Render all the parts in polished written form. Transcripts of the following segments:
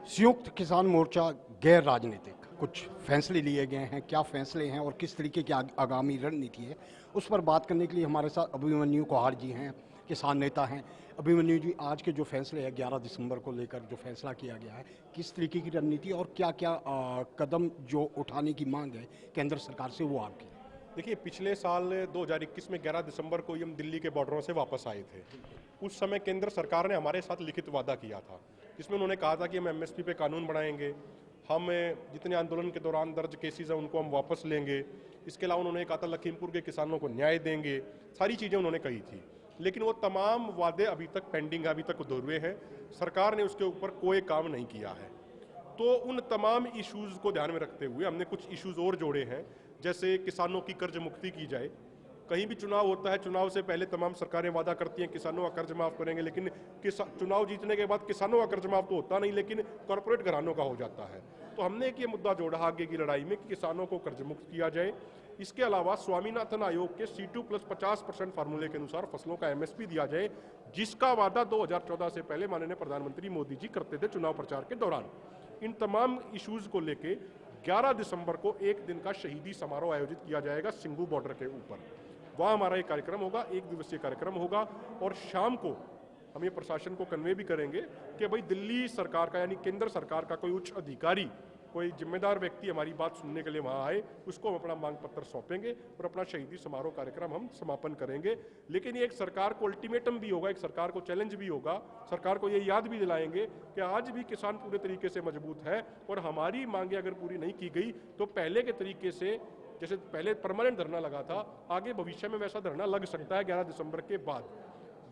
संयुक्त किसान मोर्चा गैर राजनीतिक कुछ फैसले लिए गए हैं, क्या फैसले हैं और किस तरीके की आगामी रणनीति है, उस पर बात करने के लिए हमारे साथ अभिमन्यु कोहार जी हैं, किसान नेता हैं। अभिमन्यु जी, आज के जो फैसले हैं 11 दिसंबर को लेकर जो फैसला किया गया है, किस तरीके की रणनीति और क्या क्या कदम जो उठाने की मांग है केंद्र सरकार से, वो आपकी? देखिए, पिछले साल 2021 में 11 दिसंबर को ही हम दिल्ली के बॉर्डरों से वापस आए थे। उस समय केंद्र सरकार ने हमारे साथ लिखित वादा किया था, जिसमें उन्होंने कहा था कि हम एमएसपी पे कानून बनाएंगे, हम जितने आंदोलन के दौरान दर्ज केसेस हैं उनको हम वापस लेंगे। इसके अलावा उन्होंने कहा था लखीमपुर के किसानों को न्याय देंगे। सारी चीज़ें उन्होंने कही थी, लेकिन वो तमाम वादे अभी तक पेंडिंग है, अभी तक अधूरे हैं। सरकार ने उसके ऊपर कोई काम नहीं किया है। तो उन तमाम इश्यूज़ को ध्यान में रखते हुए हमने कुछ इश्यूज़ और जोड़े हैं, जैसे किसानों की कर्ज मुक्ति की जाए। कहीं भी चुनाव होता है, चुनाव से पहले तमाम सरकारें वादा करती हैं किसानों का कर्ज माफ़ करेंगे, लेकिन चुनाव जीतने के बाद किसानों का कर्ज माफ़ तो होता नहीं, लेकिन कॉरपोरेट घरानों का हो जाता है। तो हमने एक ये मुद्दा जोड़ा आगे की लड़ाई में कि किसानों को कर्ज मुक्त किया जाए। इसके अलावा स्वामीनाथन आयोग के C2+50% फार्मूले के अनुसार फसलों का MSP दिया जाए, जिसका वादा 2014 से पहले माननीय प्रधानमंत्री मोदी जी करते थे चुनाव प्रचार के दौरान। इन तमाम इश्यूज़ को लेके 11 दिसंबर को एक दिन का शहीदी समारोह आयोजित किया जाएगा सिंघू बॉर्डर के ऊपर। वहाँ हमारा एक कार्यक्रम होगा, एक दिवसीय कार्यक्रम होगा, और शाम को हम ये प्रशासन को कन्वे भी करेंगे कि भाई दिल्ली सरकार का यानी केंद्र सरकार का कोई उच्च अधिकारी, कोई जिम्मेदार व्यक्ति हमारी बात सुनने के लिए वहाँ आए, उसको हम अपना मांग पत्र सौंपेंगे और अपना शहीदी समारोह कार्यक्रम हम समापन करेंगे। लेकिन ये एक सरकार को अल्टीमेटम भी होगा, एक सरकार को चैलेंज भी होगा। सरकार को ये याद भी दिलाएंगे कि आज भी किसान पूरे तरीके से मजबूत है, और हमारी मांगे अगर पूरी नहीं की गई तो पहले के तरीके से, जैसे पहले परमानेंट धरना लगा था, आगे भविष्य में वैसा धरना लग सकता है 11 दिसंबर के बाद।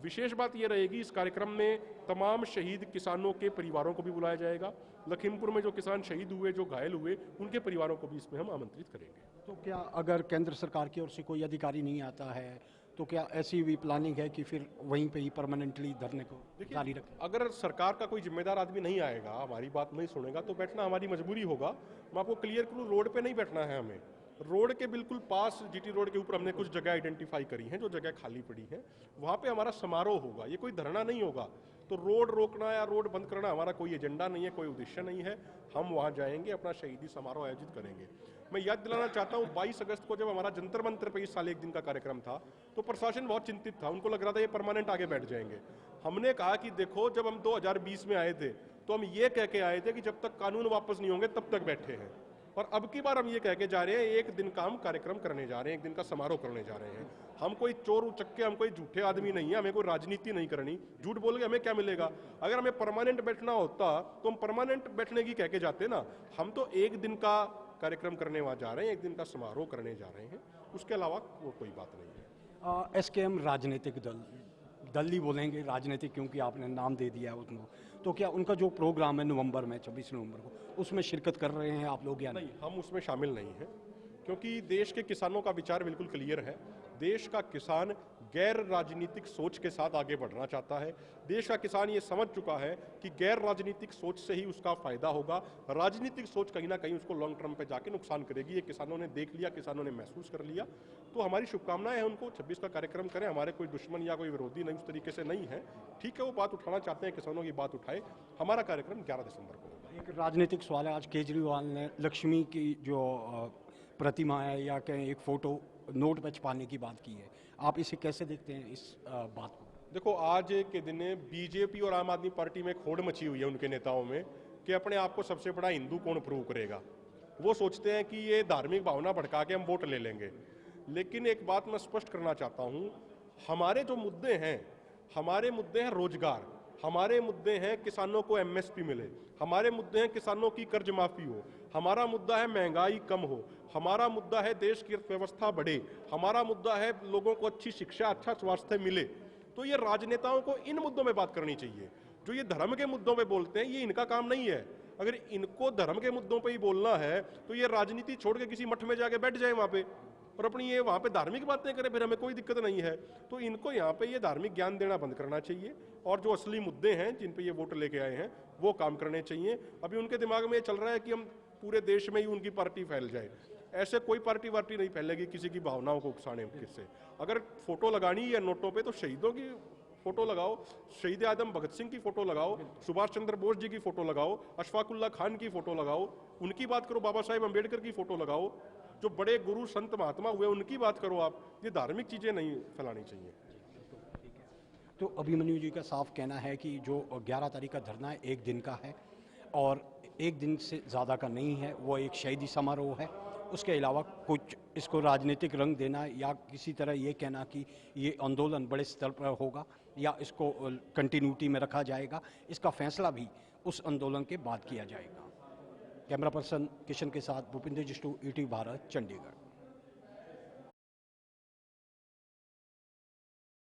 विशेष बात यह रहेगी, इस कार्यक्रम में तमाम शहीद किसानों के परिवारों को भी बुलाया जाएगा। लखीमपुर में जो किसान शहीद हुए, जो घायल हुए, उनके परिवारों को भी इसमें हम आमंत्रित करेंगे। तो क्या अगर केंद्र सरकार की ओर से कोई अधिकारी नहीं आता है तो क्या ऐसी भी प्लानिंग है कि फिर वहीं पे ही परमानेंटली धरने को जारी रखें? अगर सरकार का कोई जिम्मेदार आदमी नहीं आएगा, हमारी बात नहीं सुनेगा, तो बैठना हमारी मजबूरी होगा। मैं आपको क्लियर करूँ, रोड पे नहीं बैठना है हमें। रोड के बिल्कुल पास, GT रोड के ऊपर हमने कुछ जगह आइडेंटिफाई करी हैं, जो जगह खाली पड़ी है, वहाँ पे हमारा समारोह होगा। ये कोई धरना नहीं होगा। तो रोड रोकना या रोड बंद करना हमारा कोई एजेंडा नहीं है, कोई उद्देश्य नहीं है। हम वहाँ जाएंगे, अपना शहीदी समारोह आयोजित करेंगे। मैं याद दिलाना चाहता हूँ, 22 अगस्त को जब हमारा जंतर मंतर पे इस साल एक दिन का कार्यक्रम था, तो प्रशासन बहुत चिंतित था। उनको लग रहा था ये परमानेंट आगे बैठ जाएंगे। हमने कहा कि देखो, जब हम 2020 में आए थे तो हम ये कह के आए थे कि जब तक कानून वापस नहीं होंगे तब तक बैठे हैं, और अब की बार हम ये कह के जा रहे हैं, एक दिन का हम कार्यक्रम करने जा रहे हैं, एक दिन का समारोह करने जा रहे हैं। हम कोई चोर उचक्के, हम कोई झूठे आदमी नहीं है, हमें कोई राजनीति नहीं करनी। झूठ बोल के हमें क्या मिलेगा? अगर हमें परमानेंट बैठना होता तो हम परमानेंट बैठने की कह के जाते ना। हम तो एक दिन का कार्यक्रम करने वहाँ जा रहे हैं, एक दिन का समारोह करने जा रहे हैं, उसके अलावा वो कोई बात नहीं है। SKM राजनीतिक दल ही बोलेंगे राजनीतिक, क्योंकि आपने नाम दे दिया है उनको, तो क्या उनका जो प्रोग्राम है नवंबर में 26 नवंबर को, उसमें शिरकत कर रहे हैं आप लोग या नहीं? हम उसमें शामिल नहीं हैं, क्योंकि देश के किसानों का विचार बिल्कुल क्लियर है। देश का किसान गैर राजनीतिक सोच के साथ आगे बढ़ना चाहता है। देश का किसान ये समझ चुका है कि गैर राजनीतिक सोच से ही उसका फायदा होगा। राजनीतिक सोच कहीं ना कहीं उसको लॉन्ग टर्म पे जाके नुकसान करेगी। ये किसानों ने देख लिया, किसानों ने महसूस कर लिया। तो हमारी शुभकामनाएं हैं उनको, 26 का कार्यक्रम करें। हमारे कोई दुश्मन या कोई विरोधी नहीं, उस तरीके से नहीं है। ठीक है, वो बात उठाना चाहते हैं, किसानों की बात उठाए। हमारा कार्यक्रम 11 दिसंबर को होगा। एक राजनीतिक सवाल है, आज केजरीवाल ने लक्ष्मी की जो प्रतिमा है या कहें एक फोटो नोट पे छपाने की बात की है, आप इसे कैसे देखते हैं इस बात को? देखो, आज के दिन बीजेपी और आम आदमी पार्टी में एक होड़ मची हुई है उनके नेताओं में कि अपने आप को सबसे बड़ा हिंदू कौन प्रूव करेगा। वो सोचते हैं कि ये धार्मिक भावना भड़का के हम वोट ले लेंगे। लेकिन एक बात मैं स्पष्ट करना चाहता हूँ, हमारे जो मुद्दे हैं, हमारे मुद्दे हैं रोजगार, हमारे मुद्दे हैं किसानों को MSP मिले, हमारे मुद्दे हैं किसानों की कर्ज माफी हो, हमारा मुद्दा है महंगाई कम हो, हमारा मुद्दा है देश की अर्थव्यवस्था बढ़े, हमारा मुद्दा है लोगों को अच्छी शिक्षा, अच्छा स्वास्थ्य मिले। तो ये राजनेताओं को इन मुद्दों में बात करनी चाहिए। जो ये धर्म के मुद्दों पे बोलते हैं, ये इनका काम नहीं है। अगर इनको धर्म के मुद्दों पे ही बोलना है तो ये राजनीति छोड़ के किसी मठ में जाके बैठ जाए वहाँ पे, और अपनी ये वहाँ पे धार्मिक बातें करें, फिर हमें कोई दिक्कत नहीं है। तो इनको यहाँ पे ये धार्मिक ज्ञान देना बंद करना चाहिए, और जो असली मुद्दे हैं जिन पे ये वोट लेके आए हैं वो काम करने चाहिए। अभी उनके दिमाग में ये चल रहा है कि हम पूरे देश में ही उनकी पार्टी फैल जाए। ऐसे कोई पार्टी वार्टी नहीं फैलेगी किसी की भावनाओं को उकसाने किससे। अगर फोटो लगानी है नोटों पे, तो शहीदों की फोटो लगाओ, शहीद आदम भगत सिंह की फोटो लगाओ, सुभाष चंद्र बोस जी की फोटो लगाओ, अशफाकुल्ला खान की फोटो लगाओ, उनकी बात करो, बाबा साहेब अम्बेडकर की फोटो लगाओ, जो बड़े गुरु संत महात्मा हुए उनकी बात करो आप। ये धार्मिक चीजें नहीं फैलानी चाहिए। तो अभिमन्यु जी का साफ कहना है कि जो 11 तारीख का धरना है 1 दिन का है और 1 दिन से ज़्यादा का नहीं है, वो एक शहीदी समारोह है। उसके अलावा कुछ इसको राजनीतिक रंग देना या किसी तरह ये कहना कि ये आंदोलन बड़े स्तर पर होगा या इसको कंटिन्यूटी में रखा जाएगा, इसका फैसला भी उस आंदोलन के बाद किया जाएगा। कैमरा पर्सन किशन के साथ भूपिंदर जिष्टू, ईटीवी भारत, चंडीगढ़।